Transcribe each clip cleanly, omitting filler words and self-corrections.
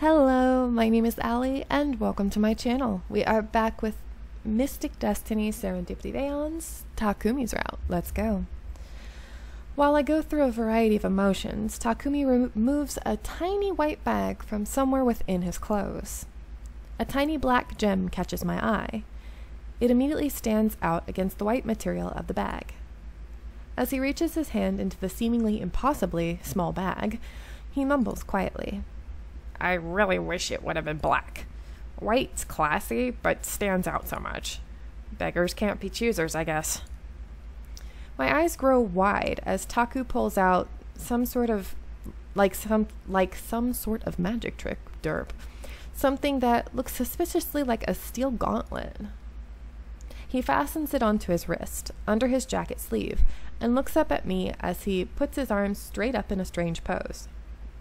Hello, my name is Allie, and welcome to my channel. We are back with Mystic Destiny Serendipity Aeons, Takumi's route. Let's go. While I go through a variety of emotions, Takumi removes a tiny white bag from somewhere within his clothes. A tiny black gem catches my eye. It immediately stands out against the white material of the bag. As he reaches his hand into the seemingly impossibly small bag, he mumbles quietly. I really wish it would have been black. White's classy, but stands out so much. Beggars can't be choosers, I guess. My eyes grow wide as Taku pulls out some sort of magic trick, derp. Something that looks suspiciously like a steel gauntlet. He fastens it onto his wrist, under his jacket sleeve, and looks up at me as he puts his arms straight up in a strange pose.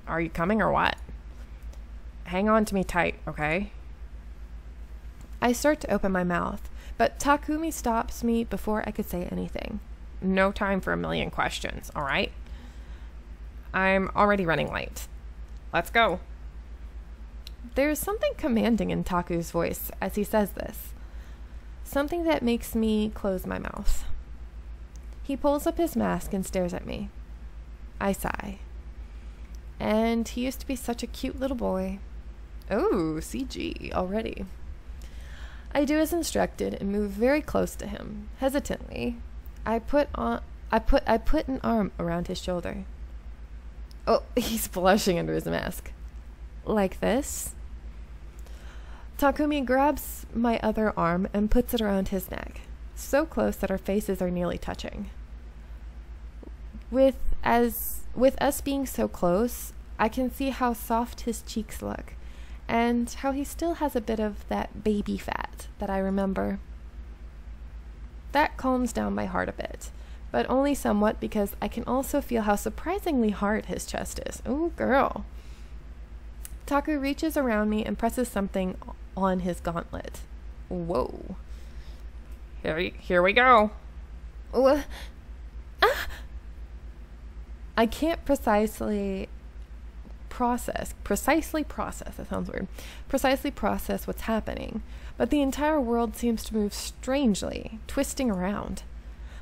Are you coming or what? Hang on to me tight, okay? I start to open my mouth, but Takumi stops me before I could say anything. No time for a million questions, all right? I'm already running late. Let's go. There's something commanding in Taku's voice as he says this. Something that makes me close my mouth. He pulls up his mask and stares at me. I sigh. And he used to be such a cute little boy. Oh, CG already. I do as instructed and move very close to him. Hesitantly, I put an arm around his shoulder. Oh, he's blushing under his mask. Like this? Takumi grabs my other arm and puts it around his neck, so close that our faces are nearly touching. With us being so close, I can see how soft his cheeks look, and how he still has a bit of that baby fat that I remember. That calms down my heart a bit, but only somewhat because I can also feel how surprisingly hard his chest is. Ooh, girl. Taku reaches around me and presses something on his gauntlet. Whoa. Here we go. I can't precisely process, that sounds weird, precisely process what's happening, but the entire world seems to move strangely, twisting around.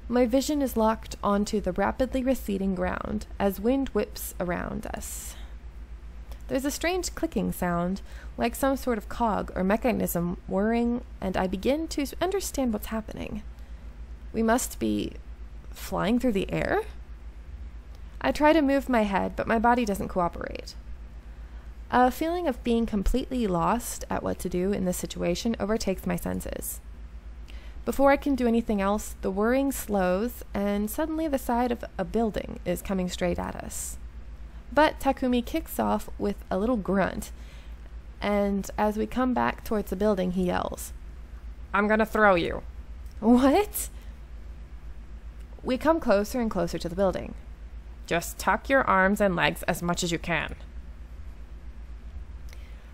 My vision is locked onto the rapidly receding ground as wind whips around us. There's a strange clicking sound, like some sort of cog or mechanism whirring, and I begin to understand what's happening. We must be flying through the air? I try to move my head, but my body doesn't cooperate. A feeling of being completely lost at what to do in this situation overtakes my senses. Before I can do anything else, the whirring slows, and suddenly the side of a building is coming straight at us. But Takumi kicks off with a little grunt, and as we come back towards the building, he yells, I'm gonna throw you. What? We come closer and closer to the building. Just tuck your arms and legs as much as you can.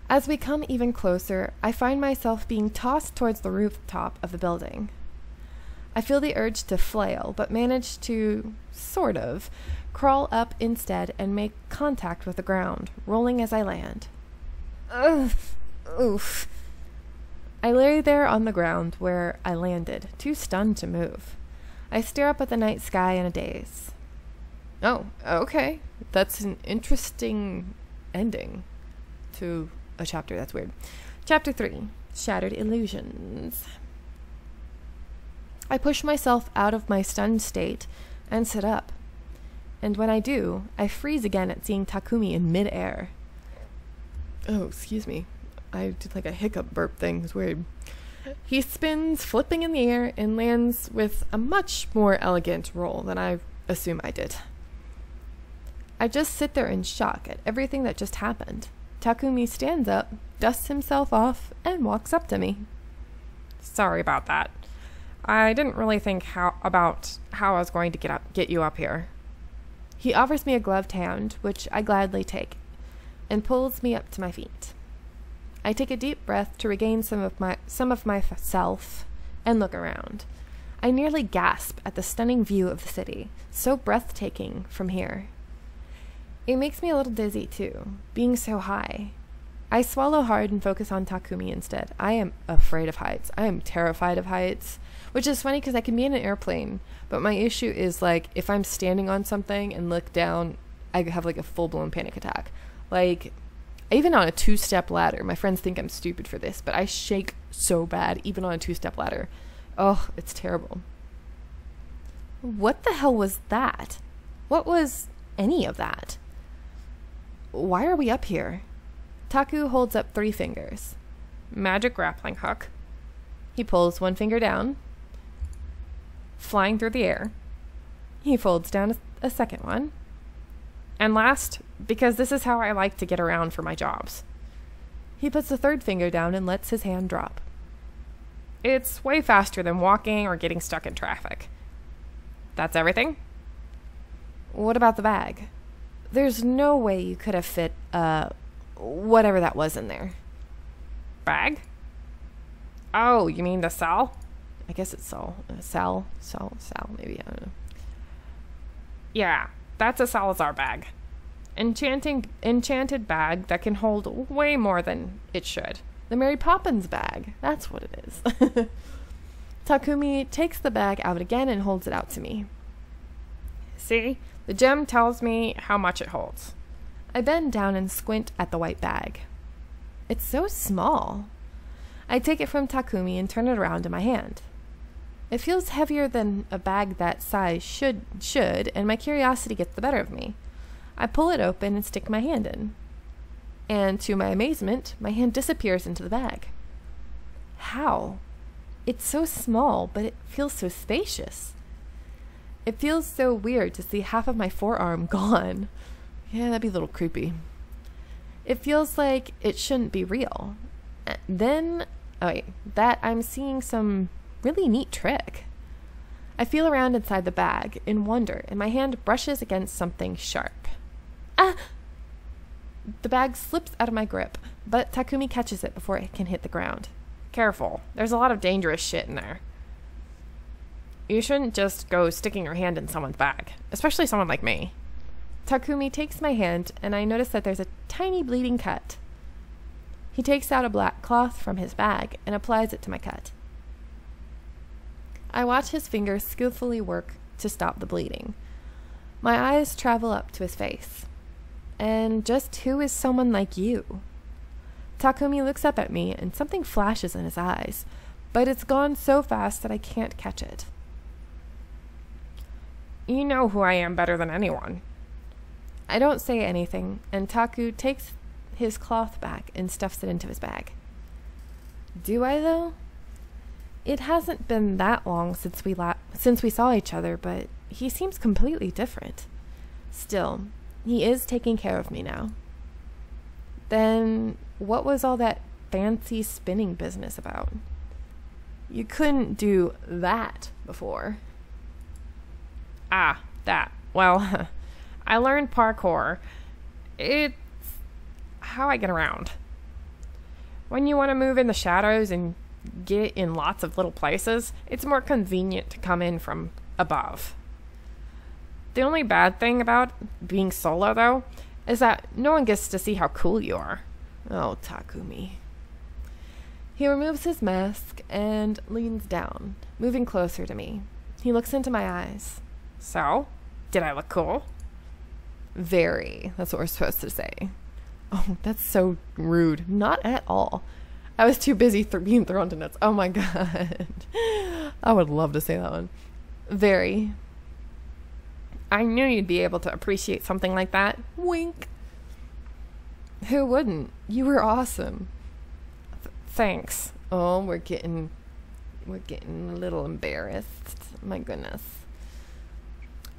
As we come even closer, I find myself being tossed towards the rooftop of the building. I feel the urge to flail, but manage to, sort of, crawl up instead and make contact with the ground, rolling as I land. Ugh! Oof! I lay there on the ground where I landed, too stunned to move. I stare up at the night sky in a daze. Oh, okay. That's an interesting ending to a chapter. That's weird. Chapter 3, Shattered Illusions. I push myself out of my stunned state and sit up. And when I do, I freeze again at seeing Takumi in mid-air. Oh, excuse me. I did like a hiccup burp thing. It's weird. He spins, flipping in the air, and lands with a much more elegant roll than I assume I did. I just sit there in shock at everything that just happened. Takumi stands up, dusts himself off, and walks up to me. Sorry about that. I didn't really think about how I was going to get you up here. He offers me a gloved hand, which I gladly take, and pulls me up to my feet. I take a deep breath to regain some of myself and look around. I nearly gasp at the stunning view of the city, so breathtaking from here. It makes me a little dizzy too, being so high. I swallow hard and focus on Takumi instead. I am afraid of heights. I am terrified of heights, which is funny because I can be in an airplane, but my issue is like if I'm standing on something and look down, I have like a full-blown panic attack. Like even on a 2-step ladder, my friends think I'm stupid for this, but I shake so bad even on a 2-step ladder. Oh, it's terrible. What the hell was that? What was any of that? Why are we up here? Taku holds up 3 fingers. Magic grappling hook. He pulls 1 finger down, flying through the air. He folds down a second one. And last, because this is how I like to get around for my jobs. He puts the 3rd finger down and lets his hand drop. It's way faster than walking or getting stuck in traffic. That's everything? What about the bag? There's no way you could have fit, whatever that was in there. Bag? Oh, you mean the cell? I guess it's Sal, maybe, I don't know. Yeah, that's a Salazar bag. Enchanted bag that can hold way more than it should. The Mary Poppins bag. That's what it is. Takumi takes the bag out again and holds it out to me. See? The gem tells me how much it holds. I bend down and squint at the white bag. It's so small. I take it from Takumi and turn it around in my hand. It feels heavier than a bag that size should, and my curiosity gets the better of me. I pull it open and stick my hand in. And to my amazement, my hand disappears into the bag. How? It's so small, but it feels so spacious. It feels so weird to see half of my forearm gone. Yeah, that'd be a little creepy. It feels like it shouldn't be real. Then, that I'm seeing some really neat trick. I feel around inside the bag in wonder, and my hand brushes against something sharp. Ah! The bag slips out of my grip, but Takumi catches it before it can hit the ground. Careful. There's a lot of dangerous shit in there. You shouldn't just go sticking your hand in someone's bag, especially someone like me. Takumi takes my hand, and I notice that there's a tiny bleeding cut. He takes out a black cloth from his bag and applies it to my cut. I watch his fingers skillfully work to stop the bleeding. My eyes travel up to his face. And just who is someone like you? Takumi looks up at me, and something flashes in his eyes, but it's gone so fast that I can't catch it. You know who I am better than anyone. I don't say anything, and Taku takes his cloth back and stuffs it into his bag. Do I, though? It hasn't been that long since we saw each other, but he seems completely different. Still, he is taking care of me now. Then what was all that fancy spinning business about? You couldn't do that before. Ah, that. Well, I learned parkour. It's how I get around. When you want to move in the shadows and get in lots of little places, it's more convenient to come in from above. The only bad thing about being solo, though, is that no one gets to see how cool you are. Oh, Takumi. He removes his mask and leans down, moving closer to me. He looks into my eyes. So, did I look cool? Very. That's what we're supposed to say. Oh, that's so rude. Not at all. I was too busy being thrown to nuts. Oh my god. I would love to say that one. Very. I knew you'd be able to appreciate something like that. Wink. Who wouldn't? You were awesome. Thanks. Oh, we're getting a little embarrassed. My goodness.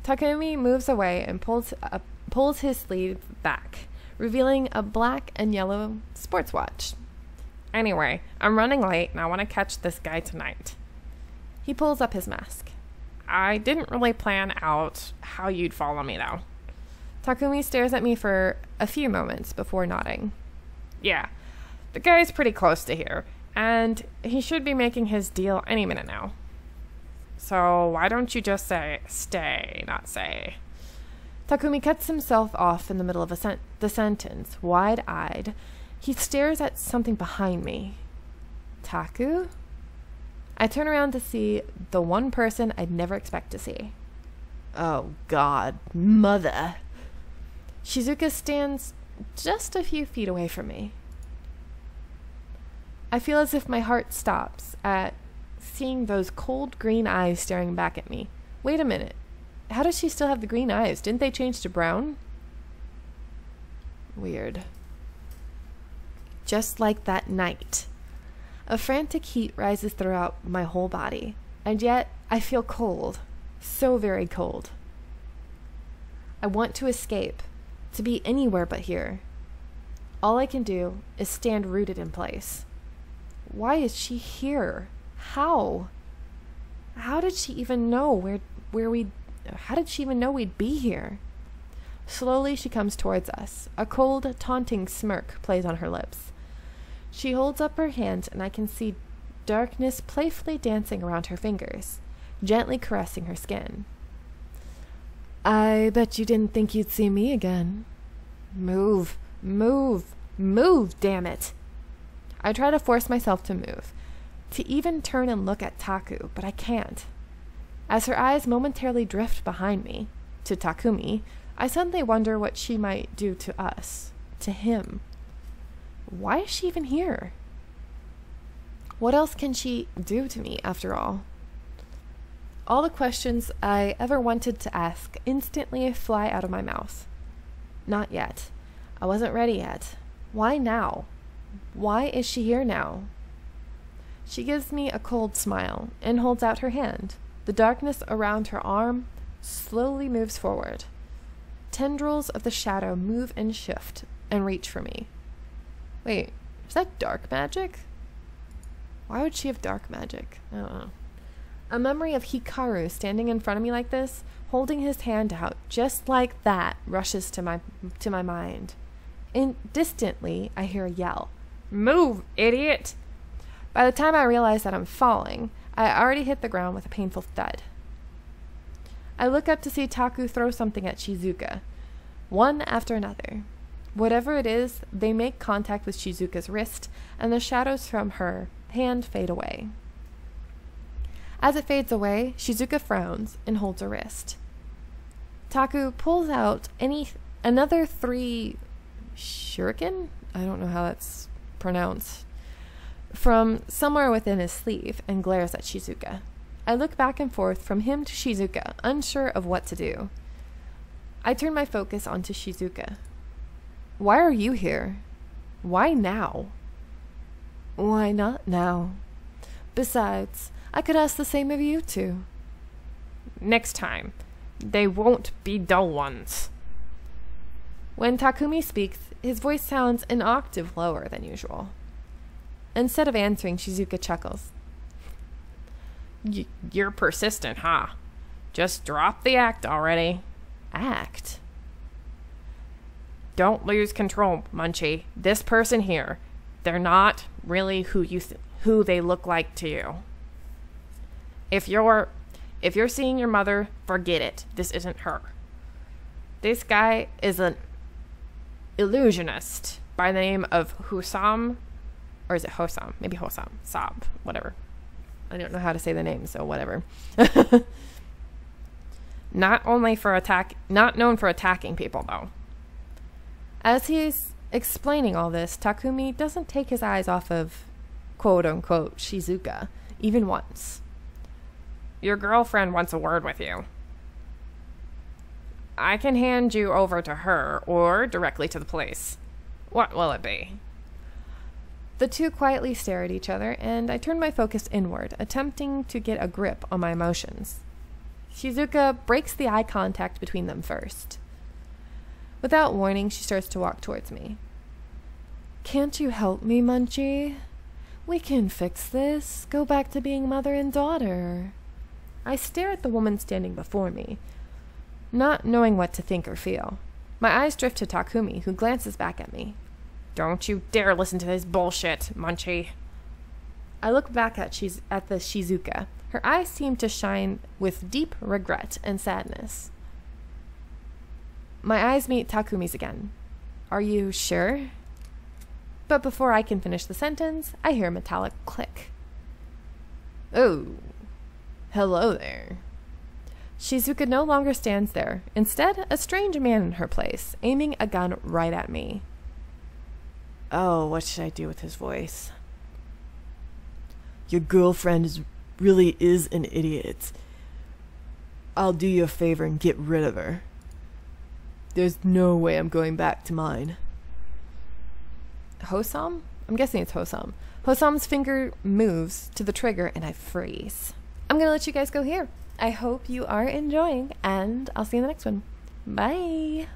Takumi moves away and pulls his sleeve back, revealing a black and yellow sports watch. Anyway, I'm running late and I want to catch this guy tonight. He pulls up his mask. I didn't really plan out how you'd follow me, though. Takumi stares at me for a few moments before nodding. Yeah, the guy's pretty close to here, and he should be making his deal any minute now. So why don't you just say stay, not say? Takumi cuts himself off in the middle of the sentence, wide-eyed. He stares at something behind me. Taku? I turn around to see the one person I'd never expect to see. Oh God, mother. Shizuka stands just a few feet away from me. I feel as if my heart stops at seeing those cold green eyes staring back at me. Wait a minute. How does she still have the green eyes? Didn't they change to brown? Weird. Just like that night. A frantic heat rises throughout my whole body, and yet I feel cold. So very cold. I want to escape, to be anywhere but here. All I can do is stand rooted in place. Why is she here? How? How did she even know how did she even know we'd be here? Slowly she comes towards us. A cold, taunting smirk plays on her lips. She holds up her hand and I can see darkness playfully dancing around her fingers, gently caressing her skin. I bet you didn't think you'd see me again. Move, move, move, damn it. I try to force myself to move, to even turn and look at Taku, but I can't. As her eyes momentarily drift behind me, to Takumi, I suddenly wonder what she might do to us, to him. Why is she even here? What else can she do to me, after all? All the questions I ever wanted to ask instantly fly out of my mouth. Not yet. I wasn't ready yet. Why now? Why is she here now? She gives me a cold smile and holds out her hand. The darkness around her arm slowly moves forward. Tendrils of the shadow move and shift and reach for me. Wait, is that dark magic? Why would she have dark magic? I don't know. A memory of Hikaru standing in front of me like this, holding his hand out just like that, rushes to my mind. And distantly, I hear a yell. Move, idiot! By the time I realize that I'm falling, I already hit the ground with a painful thud. I look up to see Taku throw something at Shizuka, one after another. Whatever it is, they make contact with Shizuka's wrist, and the shadows from her hand fade away. As it fades away, Shizuka frowns and holds her wrist. Taku pulls out another 3 shuriken? I don't know how that's pronounced. From somewhere within his sleeve and glares at Shizuka. I look back and forth from him to Shizuka, unsure of what to do. I turn my focus onto Shizuka. Why are you here? Why now? Why not now? Besides, I could ask the same of you two. Next time. They won't be dull ones. When Takumi speaks, his voice sounds an octave lower than usual. Instead of answering, Shizuka chuckles. You're persistent, huh? Just drop the act already. Act? Don't lose control, Munchie. This person here, they're not really who they look like to you. If you're seeing your mother, forget it. This isn't her. This guy is an illusionist by the name of Husam, or is it Hosam? Maybe Hosam. Sab. Whatever. I don't know how to say the name, so whatever. Not known for attacking people, though. As he's explaining all this, Takumi doesn't take his eyes off of quote-unquote Shizuka, even once. Your girlfriend wants a word with you. I can hand you over to her, or directly to the police. What will it be? The two quietly stare at each other, and I turn my focus inward, attempting to get a grip on my emotions. Shizuka breaks the eye contact between them first. Without warning, she starts to walk towards me. Can't you help me, Munchie? We can fix this. Go back to being mother and daughter. I stare at the woman standing before me, not knowing what to think or feel. My eyes drift to Takumi, who glances back at me. Don't you dare listen to this bullshit, Munchie. I look back at the Shizuka. Her eyes seem to shine with deep regret and sadness. My eyes meet Takumi's again. Are you sure? But before I can finish the sentence, I hear a metallic click. Oh, hello there. Shizuka no longer stands there. Instead, a strange man in her place, aiming a gun right at me. Oh, what should I do with his voice? Your girlfriend really is an idiot. I'll do you a favor and get rid of her. There's no way I'm going back to mine. Hosam? I'm guessing it's Hosam. Hosam's finger moves to the trigger and I freeze. I'm going to let you guys go here. I hope you are enjoying, and I'll see you in the next one. Bye!